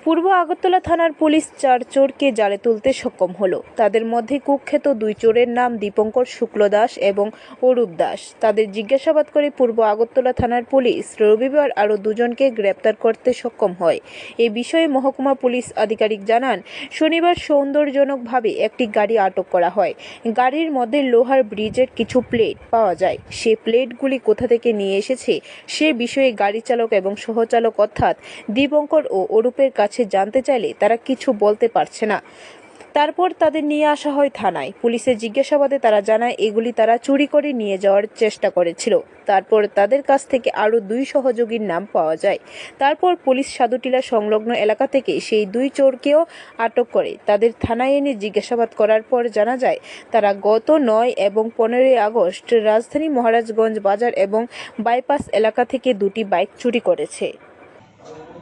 পূর্ব আগরতলা থানার পুলিশ 4 চোরকে জালে তুলতে সক্ষম হলো। তাদের মধ্যে কুখ্যাত 2 চোরের নাম দীপঙ্কর শুক্ল দাস এবং অরূপ দাস। তাদের জিজ্ঞাসাবাদ করে পূর্ব আগরতলা থানার পুলিশ রবিবার আরও 2 জনকে গ্রেপ্তার করতে সক্ষম হয়। এই বিষয়ে মহকুমা পুলিশ আধিকারিক জানান, শনিবার সৌন্দর্যজনকভাবে একটি গাড়ি আটক করা হয়। গাড়ির মধ্যে লোহার ব্রিজের কিছু প্লেট পাওয়া যায়। সেই প্লেটগুলি কোথা থেকে নিয়ে এসেছে সে বিষয়ে গাড়ি চালক এবং সহচালক অর্থাৎ দীপঙ্কর ও অরূপের কাছে জানতে চাইলে তারা কিছু বলতে পারছে না। তারপর তাদের নিয়ে আসা হয় থানায়। পুলিশের জিজ্ঞাসাবাদে তারা জানায় এগুলি তারা চুরি করে নিয়ে যাওয়ার চেষ্টা করেছিল। তারপর তাদের কাছ থেকে আরও 2 সহযোগীর নাম পাওয়া যায়। তারপর পুলিশ সাধুটিলা সংলগ্ন এলাকা থেকে সেই 2 চোরকেও আটক করে তাদের থানায় এনে জিজ্ঞাসাবাদ করার পর জানা যায় তারা গত 9 এবং 15 আগস্ট রাজধানী মহারাজগঞ্জ বাজার এবং বাইপাস এলাকা থেকে 2টি বাইক চুরি করেছে।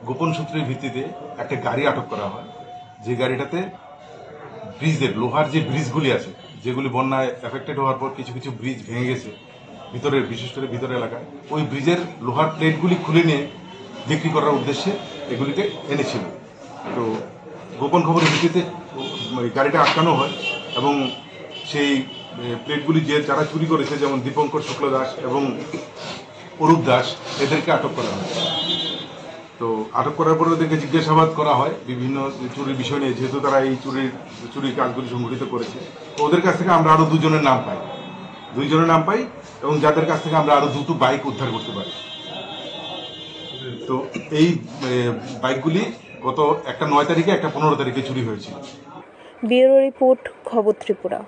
গোপন সূত্রের ভিত্তিতে একটা গাড়ি আটক করা হয়, যে গাড়িটাতে ব্রিজের লোহার যে ব্রিজগুলি আছে, যেগুলি বন্যায় এফেক্টেড হওয়ার পর কিছু কিছু ব্রিজ ভেঙে গেছে ভিতরের, বিশেষ করে ভিতরের এলাকায়, ওই ব্রিজের লোহার প্লেটগুলি খুলে নিয়ে বিক্রি করার উদ্দেশ্যে এগুলিকে এনেছিল। তো গোপন খবরের ভিত্তিতে ওই গাড়িটা আটকানো হয় এবং সেই প্লেটগুলি যারা চুরি করেছে, যেমন দীপঙ্কর শুক্ল দাস এবং অরূপ দাস, এদেরকে আটক করা হয়। তো আটক করার পরে ওদেরকে জিজ্ঞাসাবাদ করা হয় বিভিন্ন চুরির বিষয় নিয়ে, যেহেতু তারা এই চুরির কাজগুলি সংঘটিত করেছে। তো ওদের কাছ থেকে আমরা আরও 2 জনের নাম পাই এবং যাদের কাছ থেকে আমরা আরও 2টো বাইক উদ্ধার করতে পারি। তো এই বাইকগুলি গত একটা 9 তারিখে, একটা 15 তারিখে চুরি হয়েছিল। ব্যুরো রিপোর্ট, খবর ত্রিপুরা।